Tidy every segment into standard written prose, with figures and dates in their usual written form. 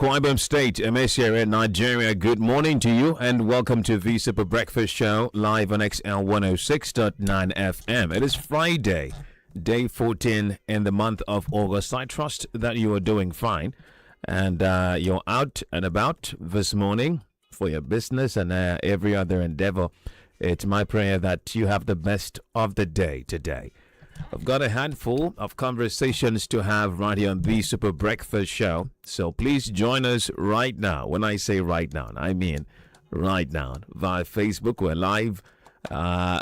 Akwa Ibom State, Emesere, Nigeria. Good morning to you and welcome to the Super Breakfast Show live on XL 106.9 FM. It is Friday, day 14 in the month of August. I trust that you are doing fine and you're out and about this morning for your business and every other endeavor. It's my prayer that you have the best of the day today. I've got a handful of conversations to have right here on the Super Breakfast Show. So please join us right now. When I say right now, I mean right now. Via Facebook, we're live.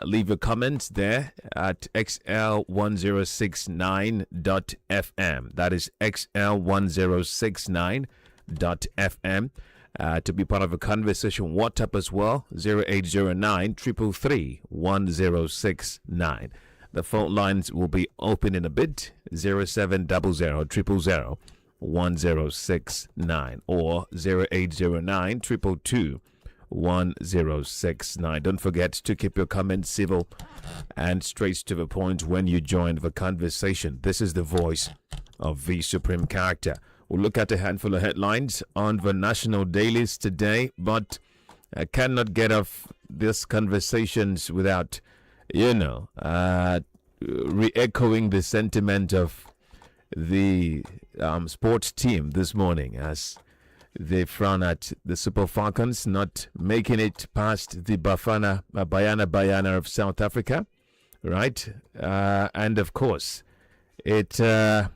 Leave your comments there at xl1069.fm. That is xl1069.fm. To be part of a conversation, WhatsApp as well, 0809 333 1069. The phone lines will be open in a bit, 0700 000 1069 or 0809 222 1069. Don't forget to keep your comments civil and straight to the point when you join the conversation. This is the voice of the supreme character. We'll look at a handful of headlines on the national dailies today, but I cannot get off these conversations without re-echoing the sentiment of the sports team this morning as they frown at the Super Falcons not making it past the Bayana of South Africa, right? And of course, it's a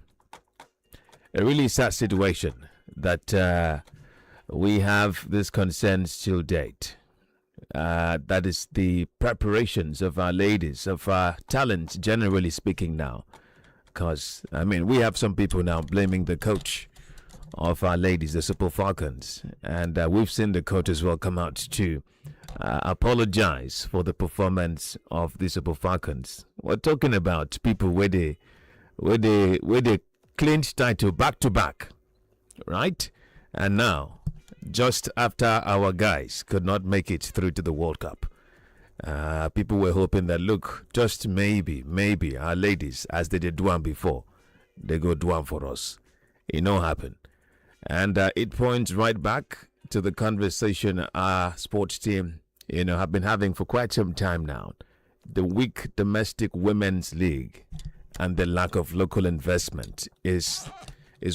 really sad situation that we have this concerns till date. That is the preparations of our ladies, of our talent, generally speaking now. Because, we have some people now blaming the coach of our ladies, the Super Falcons. And we've seen the coach as well come out to apologize for the performance of the Super Falcons. We're talking about people where they clinched title back to back, right? And now, just after our guys could not make it through to the World Cup, people were hoping that, look, just maybe our ladies, as they did one before, they go do one for us. It no happen. And it points right back to the conversation our sports team, have been having for quite some time now. The weak domestic women's league and the lack of local investment is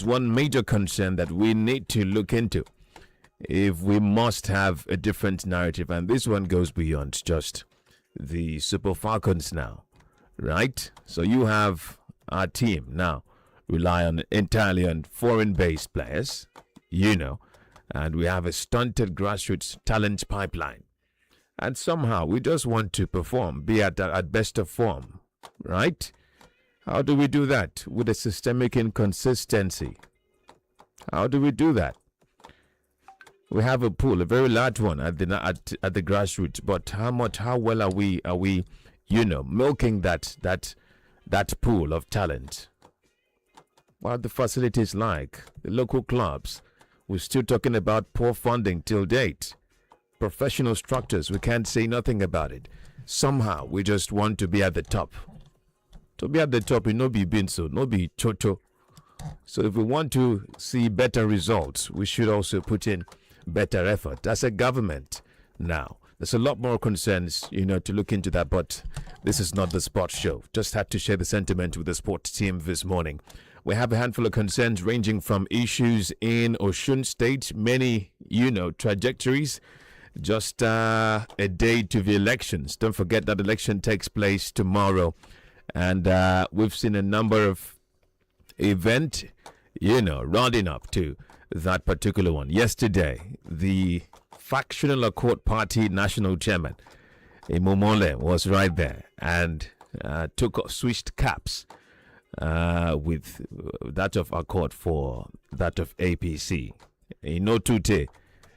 one major concern that we need to look into if we must have a different narrative. And this one goes beyond just the Super Falcons now, right? So you have our team now rely entirely on foreign-based players, and we have a stunted grassroots talent pipeline. And somehow we just want to perform, be at best of form, right? How do we do that? With a systemic inconsistency. How do we do that? We have a pool, a very large one at the grassroots, but how well are we milking that pool of talent? What are the facilities like? The local clubs, we're still talking about poor funding till date. Professional structures, we can't say nothing about it. Somehow we just want to be at the top. To be at the top, it no be binso, no be chocho. So if we want to see better results, we should also put in better effort as a government. Now, there's a lot more concerns, to look into that, but this is not the sports show. Just had to share the sentiment with the sports team this morning. We have a handful of concerns ranging from issues in Osun State, many, trajectories. Just a day to the elections. Don't forget that election takes place tomorrow. And we've seen a number of events, rounding up to that particular one. Yesterday, the factional Accord Party national chairman, Imomole, was right there and switched caps with that of Accord for that of APC. Inotute,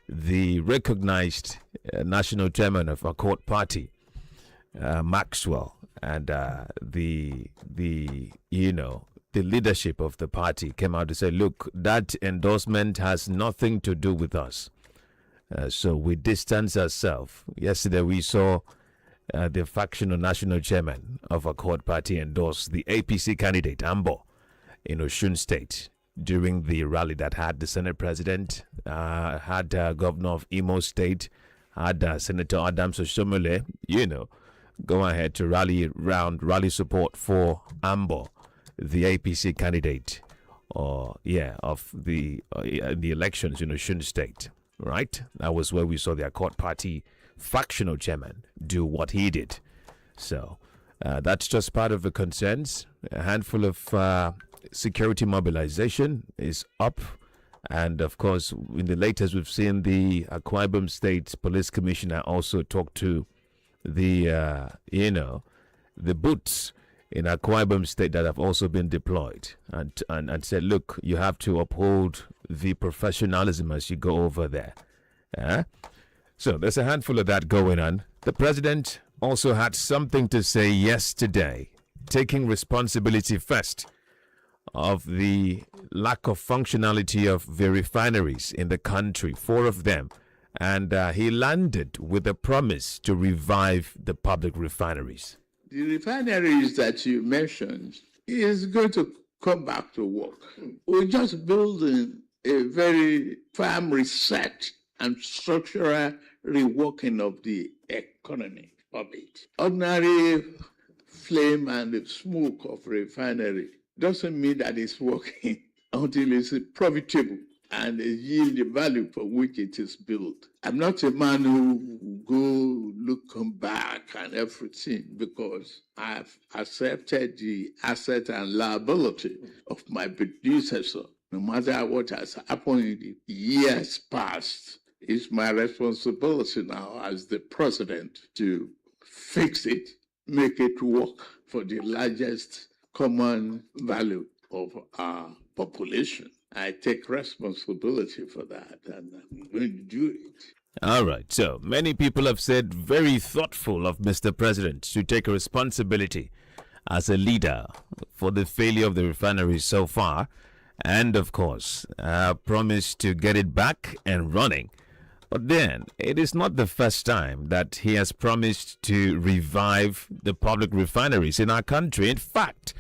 the recognized national chairman of Accord Party, Maxwell, and the leadership of the party came out to say, look, that endorsement has nothing to do with us. So we distance ourselves. Yesterday we saw the factional national chairman of Accord Party endorse the APC candidate, Ambo, in Osun State. during the rally that had the Senate President, had Governor of Imo State, had Senator Adams Oshomole, go ahead to rally support for Ambo, the APC candidate, of the elections in Osun State. Right, that was where we saw the Accord Party factional chairman do what he did. So that's just part of the concerns. A handful of security mobilization is up. And of course, in the latest, we've seen the Akwa Ibom State Police Commissioner also talk to the boots in Akwa Ibom State that have also been deployed and said, look, you have to uphold the professionalism as you go over there. So there's a handful of that going on. The president also had something to say yesterday, taking responsibility first of the lack of functionality of the refineries in the country, 4 of them. And he landed with a promise to revive the public refineries. The refineries that you mentioned is going to come back to work. We're just building a very firm reset and structural reworking of the economy of it. Ordinary flame and the smoke of refinery doesn't mean that it's working until it's profitable and yield the value for which it is built. I'm not a man who go looking back and everything, because I've accepted the asset and liability of my predecessor. No matter what has happened in the years past, it's my responsibility now as the president to fix it, make it work for the largest common value of our population. I take responsibility for that, and I'm going to do it. All right. So many people have said very thoughtful of Mr. President to take a responsibility as a leader for the failure of the refinery so far, and of course, promised to get it back and running. But then, it is not the first time that he has promised to revive the public refineries in our country. In fact,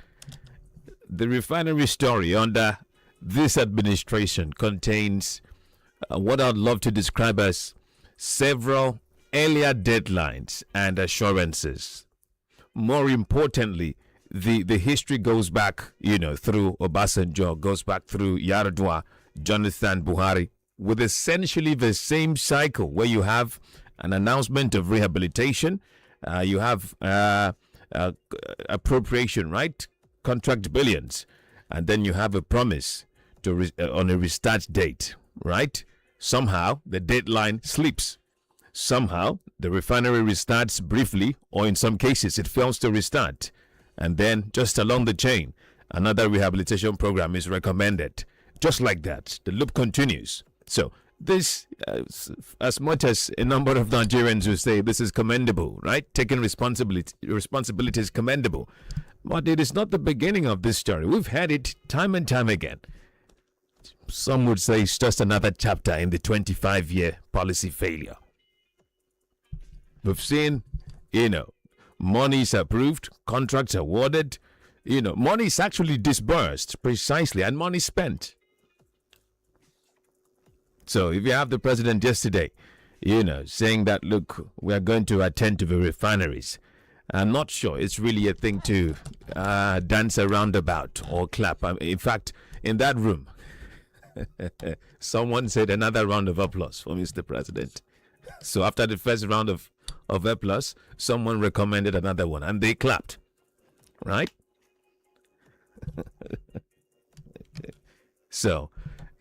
the refinery story under this administration contains what I'd love to describe as several earlier deadlines and assurances. More importantly, the history goes back, through Obasanjo, goes back through Yar'Adua, Jonathan Buhari, with essentially the same cycle where you have an announcement of rehabilitation, you have appropriation, right? Contract billions, and then you have a promise to on a restart date, right? Somehow the deadline slips. Somehow the refinery restarts briefly, or in some cases it fails to restart. And then just along the chain, another rehabilitation program is recommended. Just like that, the loop continues. So this, as much as a number of Nigerians will say this is commendable, right? Taking responsibility is commendable. But it is not the beginning of this story. We've had it time and time again. Some would say it's just another chapter in the 25-year policy failure. We've seen, money is approved, contracts awarded, money is actually disbursed precisely, and money spent. So if you have the president yesterday, saying that, look, we are going to attend to the refineries, I'm not sure it's really a thing to dance around about or clap. In fact, in that room, someone said another round of applause for Mr. President. So after the first round of applause, someone recommended another one, and they clapped, right? So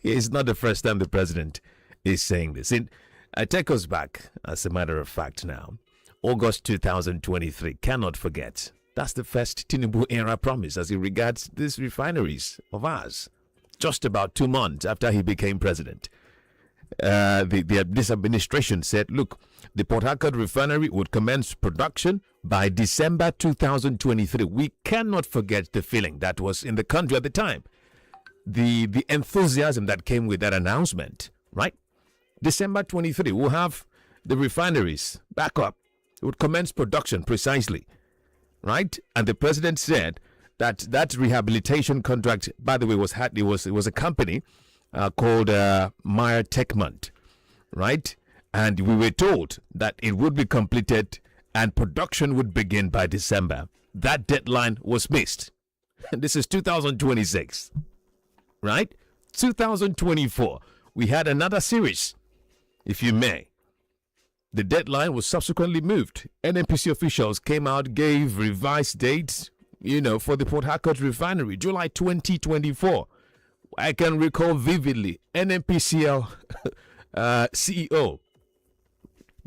it's not the first time the president is saying this. I take us back, as a matter of fact now. August 2023, cannot forget. That's the first Tinubu era promise as it regards these refineries of ours. Just about 2 months after he became president. This administration said, look, the Port Harcourt refinery would commence production by December 2023. We cannot forget the feeling that was in the country at the time. The enthusiasm that came with that announcement, right? December 23, we'll have the refineries back up. It would commence production precisely, right? And the president said that rehabilitation contract, by the way, it was a company called Meyer Techmont, right? And we were told that it would be completed and production would begin by December. That deadline was missed. And this is 2026, right? 2024, we had another series, if you may. The deadline was subsequently moved. NNPC officials came out, gave revised dates, for the Port Harcourt refinery, July 2024. I can recall vividly NNPCL CEO,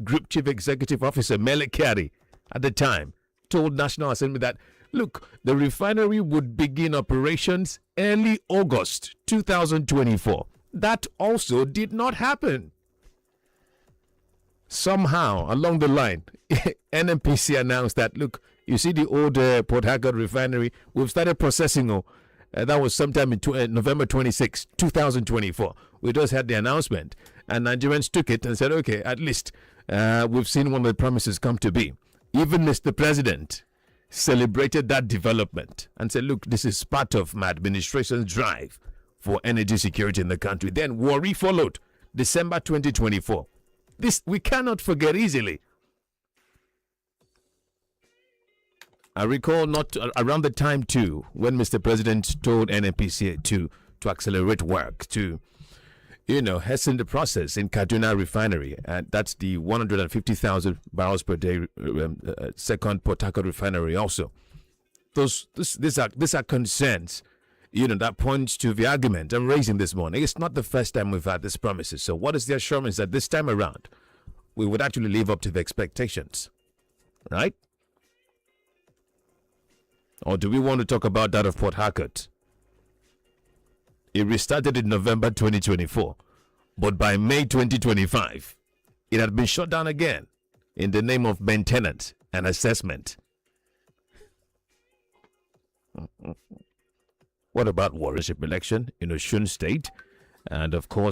Group Chief Executive Officer Mele Kyari at the time told National Assembly that, look, the refinery would begin operations early August 2024. That also did not happen. Somehow, along the line, NNPC announced that, look, you see the old Port Harcourt refinery, we've started processing. That was sometime in November 26, 2024. We just had the announcement, and Nigerians took it and said, okay, at least we've seen one of the promises come to be. Even Mr. President celebrated that development and said, look, this is part of my administration's drive for energy security in the country. Then Warri followed, December 2024. This we cannot forget easily. I recall not around the time too when Mr. President told NNPC to accelerate work to, hasten the process in Kaduna refinery, and that's the 150,000 barrels per day second Port Harcourt refinery. Also, these are concerns, that points to the argument I'm raising this morning. It's not the first time we've had these promises. So, what is the assurance that this time around we would actually live up to the expectations, right? Or do we want to talk about that of Port Harcourt? It restarted in November 2024, but by May 2025, it had been shut down again in the name of maintenance and assessment. What about Warriorship election in Osun State? And of course,